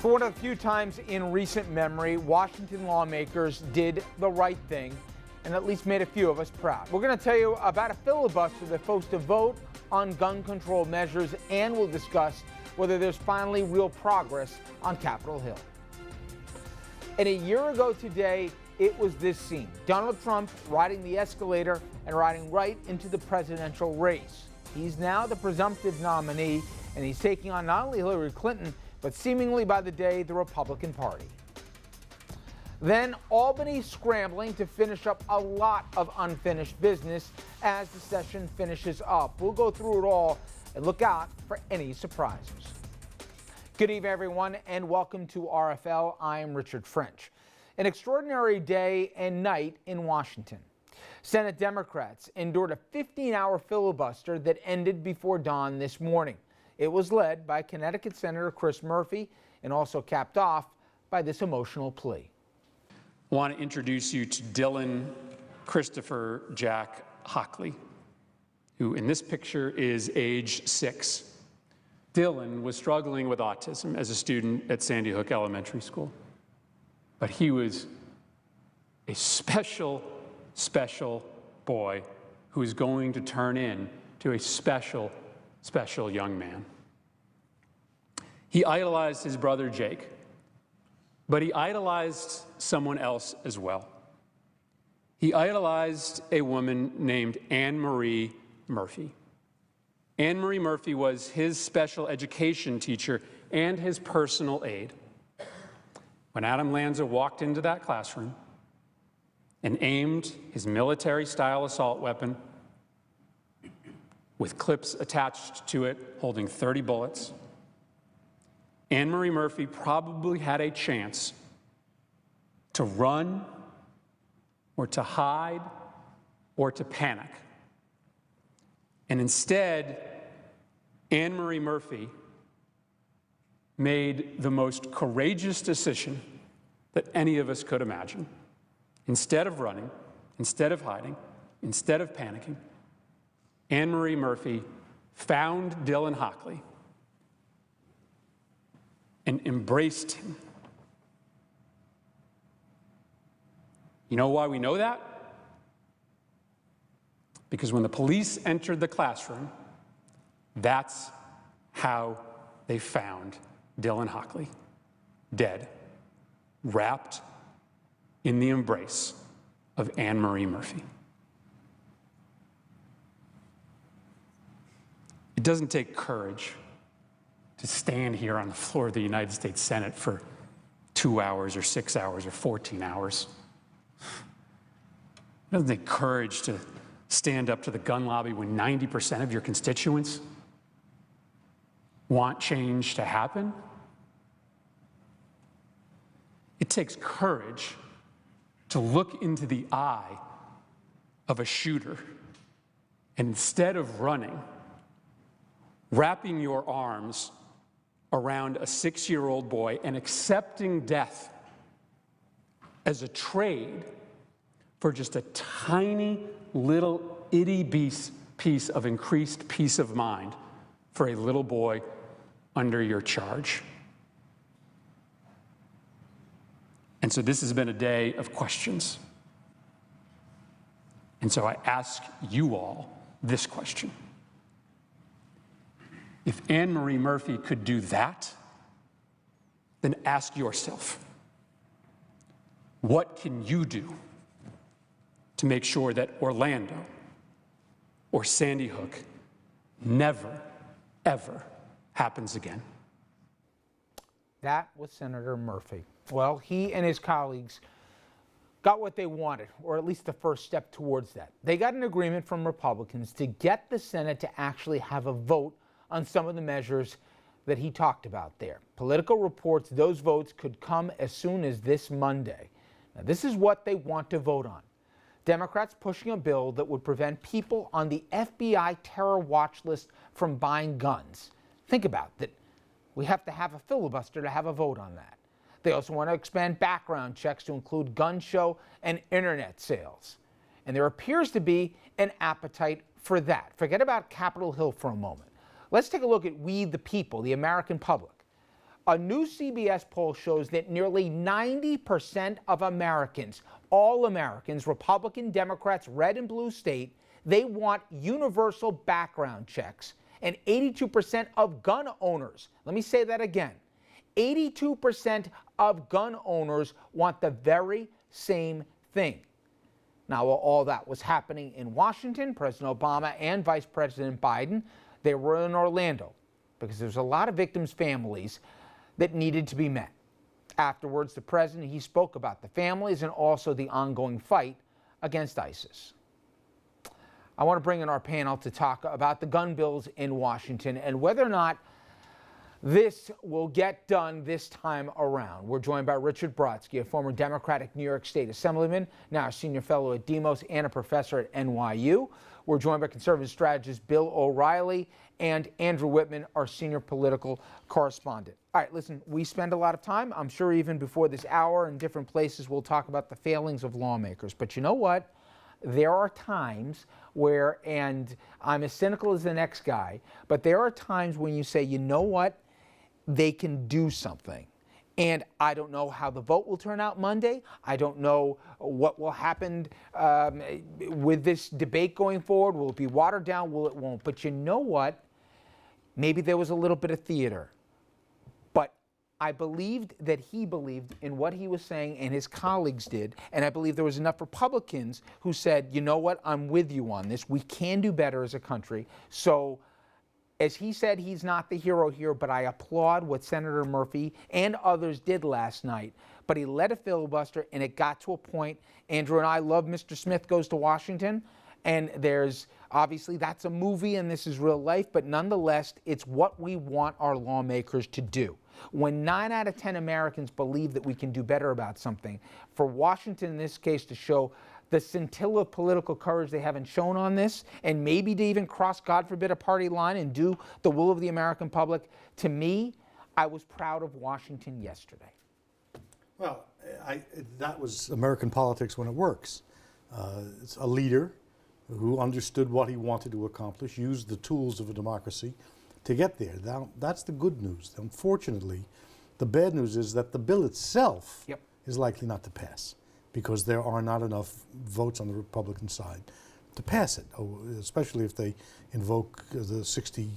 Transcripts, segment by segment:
For one of the few times in recent memory, Washington lawmakers did the right thing and at least made a few of us proud. We're going to tell you about a filibuster that folks to vote on gun control measures, and we'll discuss whether there's finally real progress on Capitol Hill. And a year ago today, it was this scene. Donald Trump riding the escalator and riding right into the presidential race. He's now the presumptive nominee, and he's taking on not only Hillary Clinton, but seemingly by the day, the Republican Party. Then Albany scrambling to finish up a lot of unfinished business as the session finishes up. We'll go through it all and look out for any surprises. Good evening, everyone, and welcome to RFL. I am Richard French. An extraordinary day and night in Washington. Senate Democrats endured a 15-hour filibuster that ended before dawn this morning. It was led by Connecticut Senator Chris Murphy and also capped off by this emotional plea. I want to introduce you to Dylan Christopher Jack Hockley, who in this picture is age 6. Dylan was struggling with autism as a student at Sandy Hook Elementary School, but he was a special boy who is going to turn into a special young man. He idolized his brother Jake, but he idolized someone else as well. He idolized a woman named Anne Marie Murphy. Anne Marie Murphy was his special education teacher and his personal aide. When Adam Lanza walked into that classroom and aimed his military-style assault weapon with clips attached to it holding 30 bullets, Anne Marie Murphy probably had a chance to run or to hide or to panic. And instead, Anne Marie Murphy made the most courageous decision that any of us could imagine. Instead of running, instead of hiding, instead of panicking, Anne Marie Murphy found Dylan Hockley and embraced him. You know why we know that? Because when the police entered the classroom, that's how they found Dylan Hockley, dead, wrapped in the embrace of Anne Marie Murphy. It doesn't take courage to stand here on the floor of the United States Senate for 2 hours or 6 hours or 14 hours. It doesn't take courage to stand up to the gun lobby when 90% of your constituents want change to happen. It takes courage to look into the eye of a shooter and instead of running, wrapping your arms around a 6-year-old boy and accepting death as a trade for just a tiny little itty piece of increased peace of mind for a little boy under your charge. And so this has been a day of questions. And so I ask you all this question. If Anne Marie Murphy could do that, then ask yourself, what can you do to make sure that Orlando or Sandy Hook never, ever happens again? That was Senator Murphy. Well, he and his colleagues got what they wanted, or at least the first step towards that. They got an agreement from Republicans to get the Senate to actually have a vote on some of the measures that he talked about there. Political reports those votes could come as soon as this Monday. Now, this is what they want to vote on. Democrats pushing a bill that would prevent people on the FBI terror watch list from buying guns. Think about that. We have to have a filibuster to have a vote on that. They also want to expand background checks to include gun show and internet sales. And there appears to be an appetite for that. Forget about Capitol Hill for a moment. Let's take a look at we the people, the American public. A new CBS poll shows that nearly 90% of Americans, all Americans, Republican, Democrats, red and blue state, they want universal background checks. And 82% of gun owners, let me say that again, 82% of gun owners want the very same thing. Now, while all that was happening in Washington, President Obama and Vice President Biden, they were in Orlando because there's a lot of victims' families that needed to be met. Afterwards, the president, he spoke about the families and also the ongoing fight against ISIS. I want to bring in our panel to talk about the gun bills in Washington and whether or not this will get done this time around. We're joined by Richard Brodsky, a former Democratic New York State Assemblyman, now a senior fellow at Demos and a professor at NYU. We're joined by conservative strategist Bill O'Reilly and Andrew Whitman, our senior political correspondent. All right, listen, we spend a lot of time, I'm sure even before this hour in different places, we'll talk about the failings of lawmakers. But you know what? There are times where, and I'm as cynical as the next guy, but there are times when you say, you know what? They can do something. And I don't know how the vote will turn out Monday. I don't know what will happen with this debate going forward. Will it be watered down? Will it won't? But you know what? Maybe there was a little bit of theater. But I believed that he believed in what he was saying and his colleagues did. And I believe there was enough Republicans who said, you know what? I'm with you on this. We can do better as a country. So as he said, he's not the hero here, but I applaud what Senator Murphy and others did last night. But he led a filibuster, and it got to a point. Andrew and I love Mr. Smith Goes to Washington, and there's obviously that's a movie and this is real life, but nonetheless, it's what we want our lawmakers to do. When 9 out of 10 Americans believe that we can do better about something, for Washington in this case to show the scintilla of political courage they haven't shown on this, and maybe to even cross, God forbid, a party line and do the will of the American public, to me, I was proud of Washington yesterday. Well, that was American politics when it works. It's a leader who understood what he wanted to accomplish, used the tools of a democracy to get there. Now, that's the good news. Unfortunately, the bad news is that the bill itself is likely not to pass, because there are not enough votes on the Republican side to pass it, especially if they invoke the 60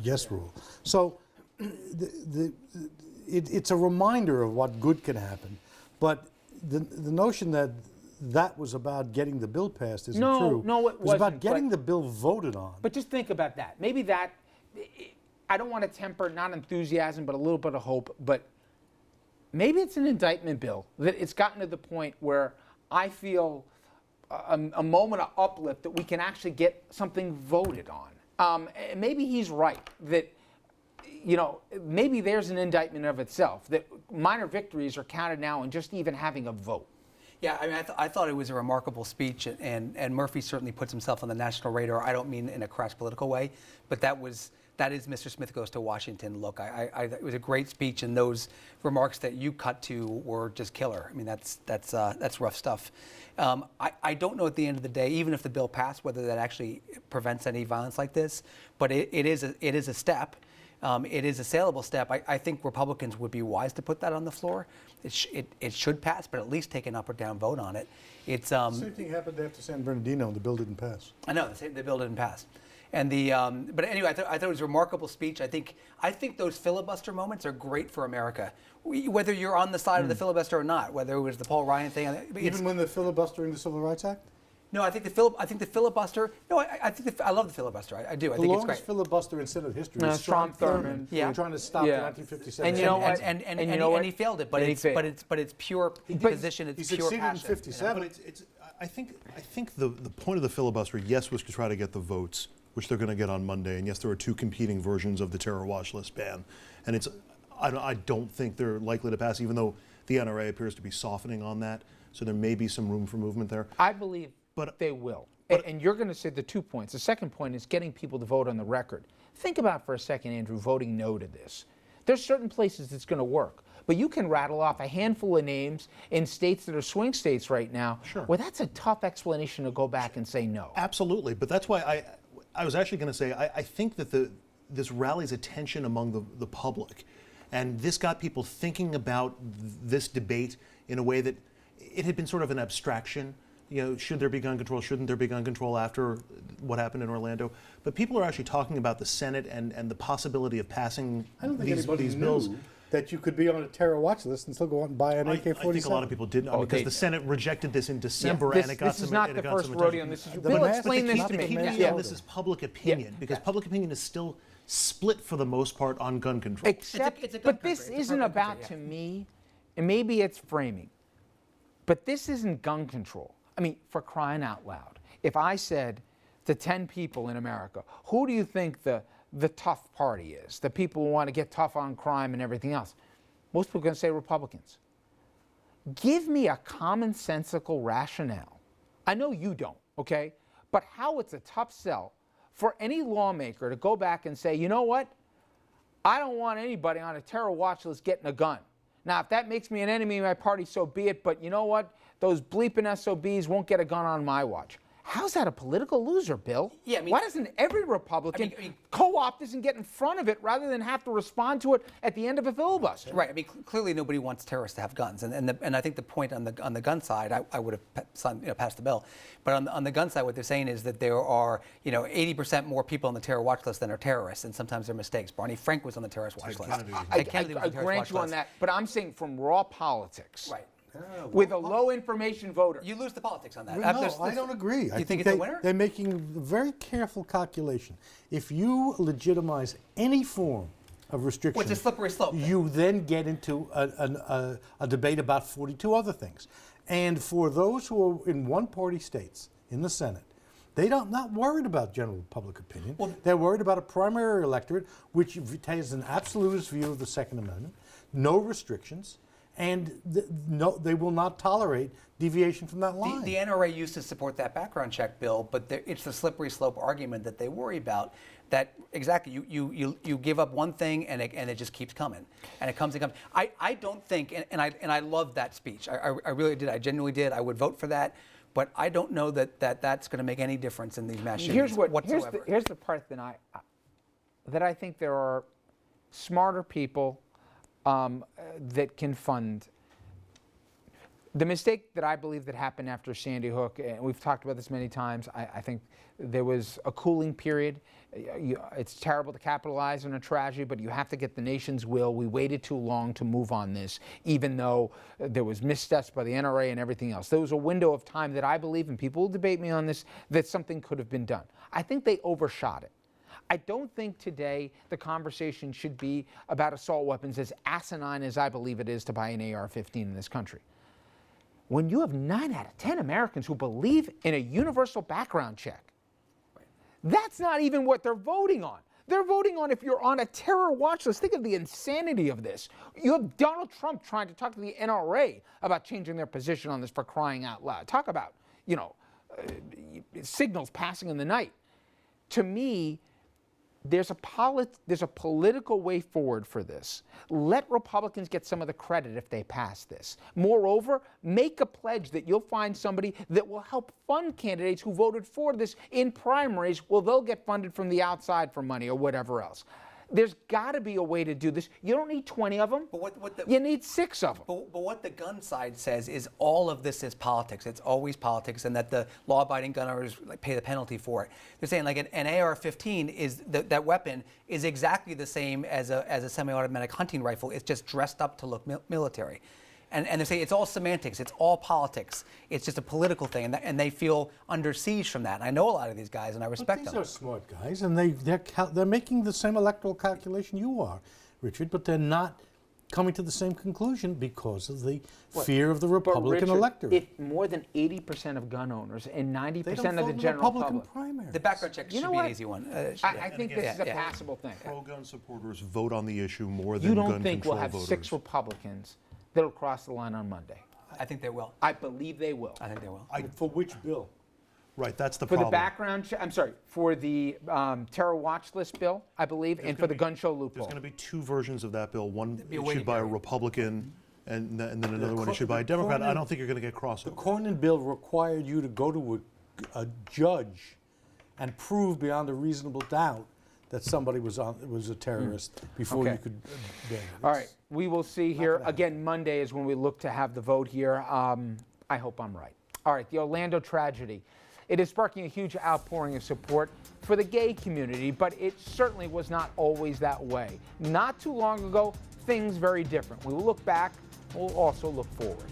yes rule. So it's a reminder of what good can happen, but the notion that that was about getting the bill passed isn't true. No, it wasn't. It was about getting the bill voted on. But just think about that. Maybe that, I don't want to temper not enthusiasm, but a little bit of hope, but maybe it's an indictment bill, that it's gotten to the point where I feel a moment of uplift that we can actually get something voted on. Maybe he's right, that, you know, maybe there's an indictment of itself, that minor victories are counted now in just even having a vote. Yeah, I mean, I thought it was a remarkable speech, and Murphy certainly puts himself on the national radar. I don't mean in a crass political way, but that is Mr. Smith Goes to Washington look. It was a great speech, and those remarks that you cut to were just killer. I mean, that's rough stuff. I don't know at the end of the day, even if the bill passed, whether that actually prevents any violence like this. But it is a step. It is a saleable step. I think Republicans would be wise to put that on the floor. It should pass, but at least take an up or down vote on it. It's same thing happened after San Bernardino, and the bill didn't pass. I know the bill didn't pass. And but anyway, I thought it was a remarkable speech. I think those filibuster moments are great for America, whether you're on the side of the filibuster or not. Whether it was the Paul Ryan thing, even when they're filibustering the Civil Rights Act. No, I think the filibuster. No, I love the filibuster. I do. I think it's great. The longest filibuster in Senate history is Strom Thurmond. Yeah, trying to stop the 1957. And you know what? And he failed it. But it's pure position. It's pure passion. He succeeded in 57. But I think the point of the filibuster, yes, was to try to get the votes, which they're going to get on Monday. And yes, there are two competing versions of the terror watch list ban. And I don't think they're likely to pass, even though the NRA appears to be softening on that. So there may be some room for movement there. I believe they will. And you're going to say the 2 points. The second point is getting people to vote on the record. Think about for a second, Andrew, voting no to this. There's certain places it's going to work. But you can rattle off a handful of names in states that are swing states right now. Sure. Well, that's a tough explanation to go back and say no. Absolutely. But that's why I was actually going to say I think that this rallies attention among the public. And this got people thinking about this debate in a way that it had been sort of an abstraction. Should there be gun control? Shouldn't there be gun control after what happened in Orlando? But people are actually talking about the Senate and the possibility of passing I don't think these anybody bills. knew that you could be on a terror watch list and still go out and buy an AK-47. I think a lot of people didn't, because the Senate rejected this in December, this, and it got this some. is not and the it got first some rodeo on attention. this. The Bill, mass- explain the this key- to the me. mass- Yeah, this is public opinion, because public opinion is still split for the most part on gun control. Except, it's a gun but this country. It's a isn't pro-gun about, country, to me, and maybe it's framing, but this isn't gun control. I mean, for crying out loud, if I said to 10 people in America, who do you think the tough party is, the people who want to get tough on crime and everything else, most people are going to say Republicans. Give me a commonsensical rationale. I know you don't, okay? But how it's a tough sell for any lawmaker to go back and say, you know what? I don't want anybody on a terror watch list getting a gun. Now, if that makes me an enemy of my party, so be it. But you know what? Those bleeping SOBs won't get a gun on my watch. How's that a political loser, Bill? Yeah, I mean- why doesn't every Republican co-opt this and get in front of it rather than have to respond to it at the end of a filibuster? Right. I mean, clearly nobody wants terrorists to have guns, and I think the point on the gun side, I would have passed the bill, but on the gun side, what they're saying is that there are 80% more people on the terror watch list than are terrorists, and sometimes they're mistakes. Barney Frank was on the terrorist watch list. Ted Kennedy was I on the terrorist grant watch you on list. that, but I'm saying from raw politics. Right. With a low information voter. You lose the politics on that. No, I don't agree. You think it's a winner? They're making a very careful calculation. If you legitimize any form of restriction, Well, it's a slippery slope. you then get into a debate about 42 other things. And for those who are in one-party states in the Senate, they're not worried about general public opinion. They're worried about a primary electorate which has an absolutist view of the Second Amendment, no restrictions, and they will not tolerate deviation from that line. The NRA used to support that background check bill, but it's the slippery slope argument that they worry about. That exactly, you give up one thing and it just keeps coming, and it comes and comes. I don't think, and I love that speech. I really did. I genuinely did. I would vote for that, but I don't know that's going to make any difference in these mass shootings whatsoever. Here's the part that I think there are smarter people that can fund. The mistake that I believe that happened after Sandy Hook, and we've talked about this many times, I think there was a cooling period. It's terrible to capitalize on a tragedy, but you have to get the nation's will. We waited too long to move on this, even though there was missteps by the NRA and everything else. There was a window of time that I believe, and people will debate me on this, that something could have been done. I think they overshot it. I don't think today the conversation should be about assault weapons as asinine as I believe it is to buy an AR-15 in this country. When you have 9 out of 10 Americans who believe in a universal background check, that's not even what they're voting on. They're voting on if you're on a terror watch list. Think of the insanity of this. You have Donald Trump trying to talk to the NRA about changing their position on this, for crying out loud. Talk about, signals passing in the night. To me, there's a political way forward for this. Let Republicans get some of the credit if they pass this. Moreover, make a pledge that you'll find somebody that will help fund candidates who voted for this in primaries. Well, they'll get funded from the outside for money or whatever else. There's got to be a way to do this. You don't need 20 of them. You need 6 of them. But what the gun side says is all of this is politics. It's always politics, and that the law-abiding gun owners pay the penalty for it. They're saying like an AR-15 is that weapon is exactly the same as a semi-automatic hunting rifle. It's just dressed up to look military. And they say it's all semantics, it's all politics. It's just a political thing, and they feel under siege from that. And I know a lot of these guys, and I respect them. These are smart guys, and they're making the same electoral calculation you are, Richard, but they're not coming to the same conclusion because of the fear of the Republican electorate. If more than 80% of gun owners and 90% of the general public, primaries. The background check should be an easy one. I think this is a passable thing. Pro-gun supporters vote on the issue more than You gun don't think control we'll have voters. 6 Republicans that'll cross the line on Monday? I think they will. I believe they will. I think they will. For which bill? Right, that's the For problem. the background check, I'm sorry, for the terror watch list bill, I believe, and for the gun show There's loophole. going to be 2 versions of that bill. One be a issued waiting by a period. Republican, and then another one issued by a Democrat. I don't think you're going to get The crossover. Cornyn bill required you to go to a judge and prove beyond a reasonable doubt that somebody was a terrorist before Okay. you could ban it. All right, we will see here. Again, Monday is when we look to have the vote here. I hope I'm right. All right, the Orlando tragedy. It is sparking a huge outpouring of support for the gay community, but it certainly was not always that way. Not too long ago, things very different. We will look back, we'll also look forward.